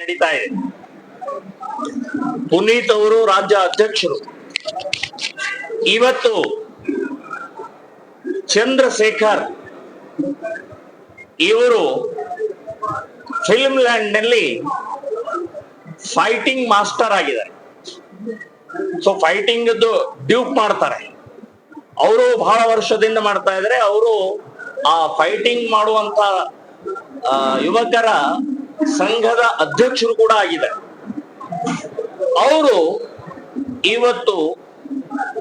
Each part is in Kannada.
ನಡೀತಾ ಇದೆ. ಪುನೀತ್ ಅವರು ರಾಜ್ಯ ಅಧ್ಯಕ್ಷರು. ಇವತ್ತು ಚಂದ್ರಶೇಖರ್ ಇವರು ಫಿಲ್ಮ್ ಲ್ಯಾಂಡ್ ನಲ್ಲಿ ಫೈಟಿಂಗ್ ಮಾಸ್ಟರ್ ಆಗಿದ್ದಾರೆ. ಸೊ ಫೈಟಿಂಗ್ ಡ್ಯೂಪ್ ಮಾಡ್ತಾರೆ. ಅವರು ಬಹಳ ವರ್ಷದಿಂದ ಮಾಡ್ತಾ ಇದ್ದಾರೆ. ಅವರು ಆ ಫೈಟಿಂಗ್ ಮಾಡುವಂತ ಯುವಕರ ಸಂಘದ ಅಧ್ಯಕ್ಷರು ಕೂಡ ಆಗಿದ್ದಾರೆ. ಅವರು ಇವತ್ತು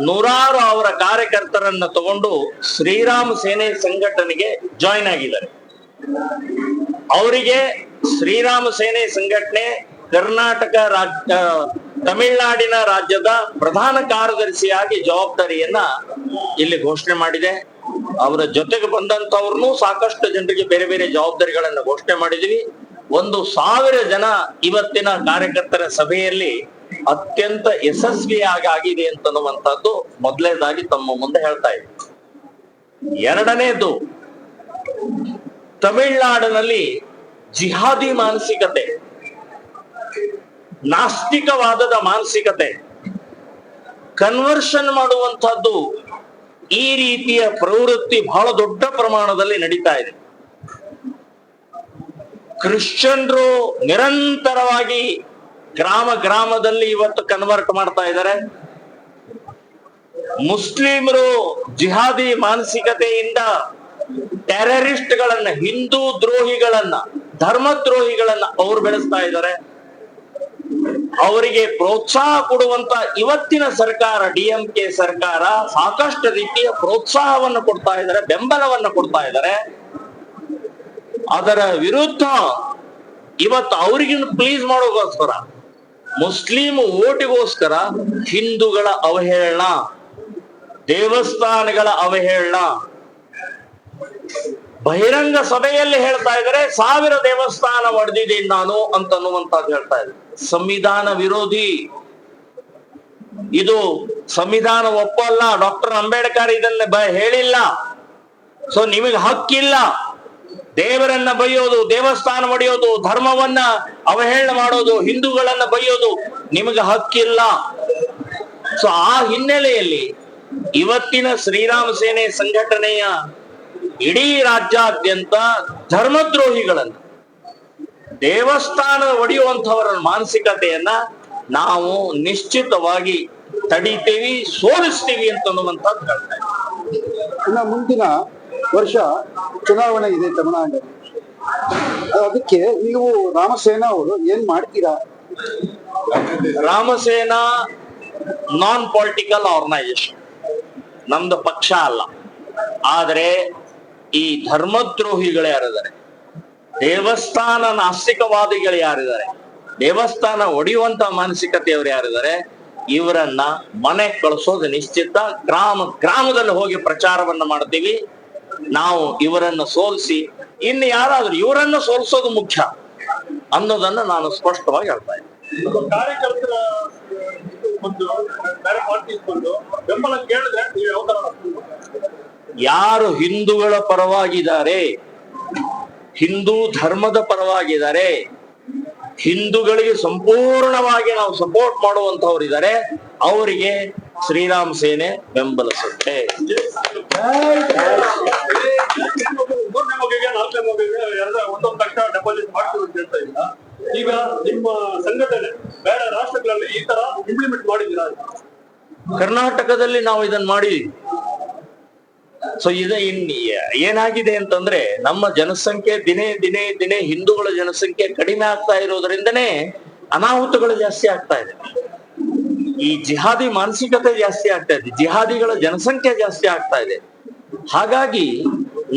ನೂರಾರು ಅವರ ಕಾರ್ಯಕರ್ತರನ್ನ ತಗೊಂಡು ಶ್ರೀರಾಮ ಸೇನೆ ಸಂಘಟನೆಗೆ ಜಾಯಿನ್ ಆಗಿದ್ದಾರೆ. ಅವರಿಗೆ ಶ್ರೀರಾಮ ಸೇನೆ ಸಂಘಟನೆ ಕರ್ನಾಟಕ ರಾಜ್ಯ ತಮಿಳುನಾಡಿನ ರಾಜ್ಯದ ಪ್ರಧಾನ ಕಾರ್ಯದರ್ಶಿಯಾಗಿ ಜವಾಬ್ದಾರಿಯನ್ನ ಇಲ್ಲಿ ಘೋಷಣೆ ಮಾಡಿದೆ. ಅವರ ಜೊತೆಗೆ ಬಂದಂತವ್ರನ್ನು ಸಾಕಷ್ಟು ಜನರಿಗೆ ಬೇರೆ ಬೇರೆ ಜವಾಬ್ದಾರಿಗಳನ್ನ ಘೋಷಣೆ ಮಾಡಿದೀವಿ. 1,000 ಜನ ಇವತ್ತಿನ ಕಾರ್ಯಕರ್ತರ ಸಭೆಯಲ್ಲಿ ಅತ್ಯಂತ ಯಶಸ್ವಿಯಾಗಿ ಆಗಿದೆ ಅಂತನ್ನುವಂಥದ್ದು ಮೊದಲನೇದಾಗಿ ತಮ್ಮ ಮುಂದೆ ಹೇಳ್ತಾ ಇದ್ದೀನಿ. ಎರಡನೇದು, ತಮಿಳುನಾಡಿನಲ್ಲಿ ಜಿಹಾದಿ ಮಾನಸಿಕತೆ, ನಾಸ್ತಿಕವಾದದ ಮಾನಸಿಕತೆ, ಕನ್ವರ್ಷನ್ ಮಾಡುವಂತಹದ್ದು, ಈ ರೀತಿಯ ಪ್ರವೃತ್ತಿ ಬಹಳ ದೊಡ್ಡ ಪ್ರಮಾಣದಲ್ಲಿ ನಡೀತಾ ಇದೆ. ಕ್ರಿಶ್ಚಿಯನ್ರು ನಿರಂತರವಾಗಿ ಗ್ರಾಮ ಗ್ರಾಮದಲ್ಲಿ ಇವತ್ತು ಕನ್ವರ್ಟ್ ಮಾಡ್ತಾ ಇದ್ದಾರೆ. ಮುಸ್ಲಿಮರು ಜಿಹಾದಿ ಮಾನಸಿಕತೆಯಿಂದ ಟೆರರಿಸ್ಟ್ಗಳನ್ನ, ಹಿಂದೂ ದ್ರೋಹಿಗಳನ್ನ, ಧರ್ಮದ್ರೋಹಿಗಳನ್ನ ಅವರು ಬೆಳೆಸ್ತಾ ಇದ್ದಾರೆ. ಅವರಿಗೆ ಪ್ರೋತ್ಸಾಹ ಕೊಡುವಂತ ಇವತ್ತಿನ ಸರ್ಕಾರ, DMK ಸರ್ಕಾರ ಸಾಕಷ್ಟು ರೀತಿಯ ಪ್ರೋತ್ಸಾಹವನ್ನು ಕೊಡ್ತಾ ಇದ್ದಾರೆ, ಬೆಂಬಲವನ್ನು ಕೊಡ್ತಾ ಇದ್ದಾರೆ. ಅದರ ವಿರುದ್ಧ ಇವತ್ತು ಅವರಿಗಿನ ಪ್ಲೀಸ್ ಮಾಡೋಗೋಸ್ಕರ, ಮುಸ್ಲಿಂ ಓಟಿಗೋಸ್ಕರ ಹಿಂದೂಗಳ ಅವಹೇಳನ, ದೇವಸ್ಥಾನಗಳ ಅವಹೇಳನ, ಬಹಿರಂಗ ಸಭೆಯಲ್ಲಿ ಹೇಳ್ತಾ ಇದ್ದಾರೆ 1000 ದೇವಸ್ಥಾನ ಒಡೆದಿದ್ದೀನಿ ನಾನು ಅಂತನ್ನುವಂತದ್ದು ಹೇಳ್ತಾ ಇದ್ದಾರೆ. ಸಂವಿಧಾನ ವಿರೋಧಿ ಇದು. ಸಂವಿಧಾನ ಒಪ್ಪಲ್ಲ. ಡಾಕ್ಟರ್ ಅಂಬೇಡ್ಕರ್ ಇದನ್ನ ಹೇಳಿಲ್ಲ. ಸೊ ನಿಮಗೆ ಹಕ್ಕಿಲ್ಲ. ದೇವರನ್ನ ಬೈಯೋದು, ದೇವಸ್ಥಾನ ಒಡೆಯೋದು, ಧರ್ಮವನ್ನ ಅವಹೇಳನ ಮಾಡೋದು, ಹಿಂದೂಗಳನ್ನ ಬೈಯೋದು ನಿಮಗೆ ಹಕ್ಕಿಲ್ಲ. ಸೊ ಆ ಹಿನ್ನೆಲೆಯಲ್ಲಿ ಇವತ್ತಿನ ಶ್ರೀರಾಮ ಸೇನೆ ಸಂಘಟನೆಯ ಇಡೀ ರಾಜ್ಯಾದ್ಯಂತ ಧರ್ಮದ್ರೋಹಿಗಳನ್ನ, ದೇವಸ್ಥಾನ ಒಡೆಯುವಂತವರ ಮಾನಸಿಕತೆಯನ್ನ ನಾವು ನಿಶ್ಚಿತವಾಗಿ ತಡಿತೀವಿ, ಸೋಲಿಸ್ತೀವಿ ಅಂತನ್ನುವಂಥದ್ದು ಹೇಳ್ತಾ ಇನ್ನು ಮುಂದಿನ ವರ್ಷ ಚುನಾವಣೆ ಇದೆ ತಮಿಳುನಾಡು. ಅದಕ್ಕೆ ನೀವು ರಾಮಸೇನಾ ಅವರು ಏನ್ ಮಾಡ್ತೀರಾ? ರಾಮಸೇನಾ ನಾನ್ ಪೊಲಿಟಿಕಲ್ ಆರ್ಗನೈಸೇಷನ್, ನಮ್ದು ಪಕ್ಷ ಅಲ್ಲ. ಆದರೆ ಈ ಧರ್ಮದ್ರೋಹಿಗಳು ಯಾರಿದ್ದಾರೆ, ದೇವಸ್ಥಾನ ನಾಸ್ತಿಕವಾದಿಗಳು ಯಾರಿದ್ದಾರೆ, ದೇವಸ್ಥಾನ ಒಡೆಯುವಂತ ಮಾನಸಿಕತೆಯವರು ಯಾರಿದ್ದಾರೆ, ಇವರನ್ನ ಮನೆ ಕಳಿಸೋದು ನಿಶ್ಚಿತ. ಗ್ರಾಮದಲ್ಲಿ ಹೋಗಿ ಪ್ರಚಾರವನ್ನ ಮಾಡ್ತೀವಿ. ನಾವು ಇವರನ್ನ ಸೋಲಿಸಿ ಇನ್ನು ಯಾರಾದ್ರೂ ಇವರನ್ನ ಸೋಲಿಸೋದು ಮುಖ್ಯ ಅನ್ನೋದನ್ನ ನಾನು ಸ್ಪಷ್ಟವಾಗಿ ಹೇಳ್ತಾ ಇದ್ದೀನಿ. ಕಾರ್ಯಕರ್ತರ ಬೆಂಬಲ ಕೇಳಿದ್ರೆ ಯಾರು ಹಿಂದೂಗಳ ಪರವಾಗಿದ್ದಾರೆ, ಹಿಂದೂ ಧರ್ಮದ ಪರವಾಗಿದ್ದಾರೆ, ಹಿಂದೂಗಳಿಗೆ ಸಂಪೂರ್ಣವಾಗಿ ನಾವು ಸಪೋರ್ಟ್ ಮಾಡುವಂತವ್ರು ಇದ್ದಾರೆ, ಅವರಿಗೆ ಶ್ರೀರಾಮ ಸೇನೆ ಬೆಂಬಲಿಸುತ್ತೆ. 3ನೇ ಮಗುವಿಗೆ 4ನೇ ಮಗುವಿಗೆ 1 ಲಕ್ಷ ಡೆಪಾಸಿಟ್ ಮಾಡ್ತೀವಿ ಅಂತ ಹೇಳ್ತಾ ಇಲ್ಲ. ಈಗ ನಿಮ್ಮ ಸಂಘಟನೆ ಬೇರೆ ರಾಷ್ಟ್ರಗಳಲ್ಲಿ ಈ ತರ ಇಂಪ್ಲಿಮೆಂಟ್ ಮಾಡಿದ್ದೀರಾ? ಕರ್ನಾಟಕದಲ್ಲಿ ನಾವು ಇದನ್ನ ಮಾಡಿದೀವಿ. ಸೊ ಏನಾಗಿದೆ ಅಂತಂದ್ರೆ, ನಮ್ಮ ಜನಸಂಖ್ಯೆ ದಿನೇ ದಿನೇ ದಿನೇ ಹಿಂದೂಗಳ ಜನಸಂಖ್ಯೆ ಕಡಿಮೆ ಆಗ್ತಾ ಇರೋದ್ರಿಂದನೇ ಅನಾಹುತಗಳು ಜಾಸ್ತಿ ಆಗ್ತಾ ಇದೆ. ಈ ಜಿಹಾದಿ ಮಾನಸಿಕತೆ ಜಾಸ್ತಿ ಆಗ್ತಾ ಇದೆ, ಜಿಹಾದಿಗಳ ಜನಸಂಖ್ಯೆ ಜಾಸ್ತಿ ಆಗ್ತಾ ಇದೆ. ಹಾಗಾಗಿ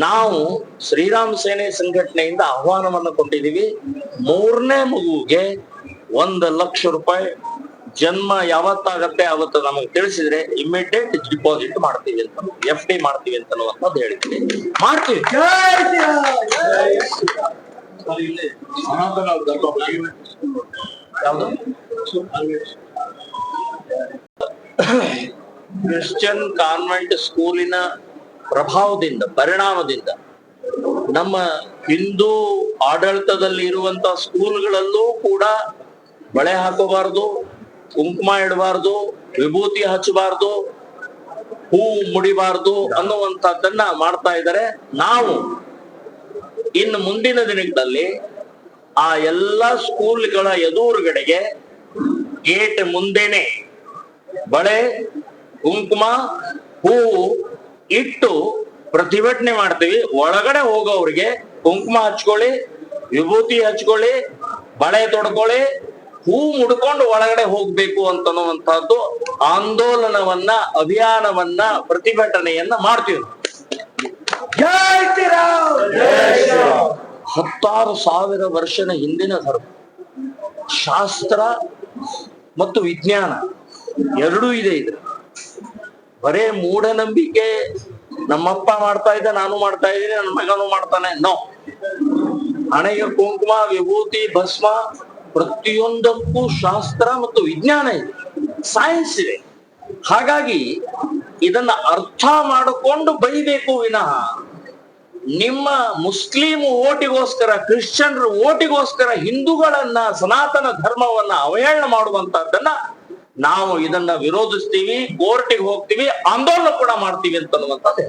ನಾವು ಶ್ರೀರಾಮ ಸೇನೆ ಸಂಘಟನೆಯಿಂದ ಆಹ್ವಾನವನ್ನು ಕೊಟ್ಟಿದ್ದೀವಿ. 3ನೇ ಮಗುವಿಗೆ 1 ಲಕ್ಷ ರೂಪಾಯಿ ಜನ್ಮ ಯಾವತ್ತಾಗತ್ತೆ ಅವತ್ತು ನಮಗೆ ತಿಳಿಸಿದ್ರೆ ಇಮಿಡಿಯೇಟ್ ಡಿಪಾಸಿಟ್ ಮಾಡ್ತೀವಿ ಅಂತ, FD ಮಾಡ್ತೀವಿ ಅಂತನ್ನುವಂಥದ್ದು ಹೇಳಿದ್ವಿ. ಮಾಡ್ತೀವಿ. ಯಾವುದು ಕ್ರಿಶ್ಚಿಯನ್ ಕಾನ್ವೆಂಟ್ ಸ್ಕೂಲಿನ ಪ್ರಭಾವದಿಂದ, ಪರಿಣಾಮದಿಂದ ನಮ್ಮ ಹಿಂದೂ ಆಡಳಿತದಲ್ಲಿ ಇರುವಂತ ಸ್ಕೂಲ್ಗಳಲ್ಲೂ ಕೂಡ ಬಳೆ ಹಾಕೋಬಾರ್ದು, ಕುಂಕುಮ ಇಡಬಾರ್ದು, ವಿಭೂತಿ ಹಚ್ಚಬಾರ್ದು, ಹೂ ಮುಡಿಬಾರ್ದು ಅನ್ನುವಂಥದ್ದನ್ನ ಮಾಡ್ತಾ ಇದ್ದಾರೆ. ನಾವು ಇನ್ನು ಮುಂದಿನ ದಿನಗಳಲ್ಲಿ ಆ ಎಲ್ಲಾ ಸ್ಕೂಲ್ಗಳ ಎದುರುಗಡೆಗೆ ಗೇಟ್ ಮುಂದೆನೆ ಬಳೆ, ಕುಂಕುಮ, ಹೂವು ಇಟ್ಟು ಪ್ರತಿಭಟನೆ ಮಾಡ್ತೀವಿ. ಒಳಗಡೆ ಹೋಗೋವ್ರಿಗೆ ಕುಂಕುಮ ಹಚ್ಕೊಳ್ಳಿ, ವಿಭೂತಿ ಹಚ್ಕೊಳ್ಳಿ, ಬಳೆ ತೊಡ್ಕೊಳ್ಳಿ, ಹೂ ಮುಡ್ಕೊಂಡು ಒಳಗಡೆ ಹೋಗ್ಬೇಕು ಅಂತನ್ನುವಂತಹದ್ದು ಆಂದೋಲನವನ್ನ, ಅಭಿಯಾನವನ್ನ, ಪ್ರತಿಭಟನೆಯನ್ನ ಮಾಡ್ತೀವಿ. ಜೈ ಶ್ರೀರಾಮ್. 16,000 ವರ್ಷದ ಹಿಂದಿನ ಧರ್ಮ, ಶಾಸ್ತ್ರ ಮತ್ತು ವಿಜ್ಞಾನ ಎರಡೂ ಇದೆ. ಇದು ಬರೇ ಮೂಢನಂಬಿಕೆ, ನಮ್ಮಪ್ಪ ಮಾಡ್ತಾ ಇದ್ದ, ನಾನು ಮಾಡ್ತಾ ಇದ್ದೀನಿ, ನನ್ನ ಮಗನು ಮಾಡ್ತಾನೆ, ನೋ. ಹಣೆಗೆ ಕುಂಕುಮ, ವಿಭೂತಿ, ಭಸ್ಮ, ಪ್ರತಿಯೊಂದಕ್ಕೂ ಶಾಸ್ತ್ರ ಮತ್ತು ವಿಜ್ಞಾನ ಇದೆ, ಸೈನ್ಸ್ ಇದೆ. ಹಾಗಾಗಿ ಇದನ್ನ ಅರ್ಥ ಮಾಡಿಕೊಂಡು ಬೈಬೇಕು ವಿನಃ ನಿಮ್ಮ ಮುಸ್ಲಿಂ ಓಟಿಗೋಸ್ಕರ, ಕ್ರಿಶ್ಚಿಯನ್ರ ಓಟಿಗೋಸ್ಕರ ಹಿಂದೂಗಳನ್ನ, ಸನಾತನ ಧರ್ಮವನ್ನ ಅವಹೇಳನ ಮಾಡುವಂತಹದ್ದನ್ನ ನಾವು ಇದನ್ನ ವಿರೋಧಿಸ್ತೀವಿ, ಕೋರ್ಟಿಗೆ ಹೋಗ್ತೀವಿ, ಆಂದೋಲನ ಕೂಡ ಮಾಡ್ತೀವಿ ಅಂತನ್ನುವಂಥದ್ದು.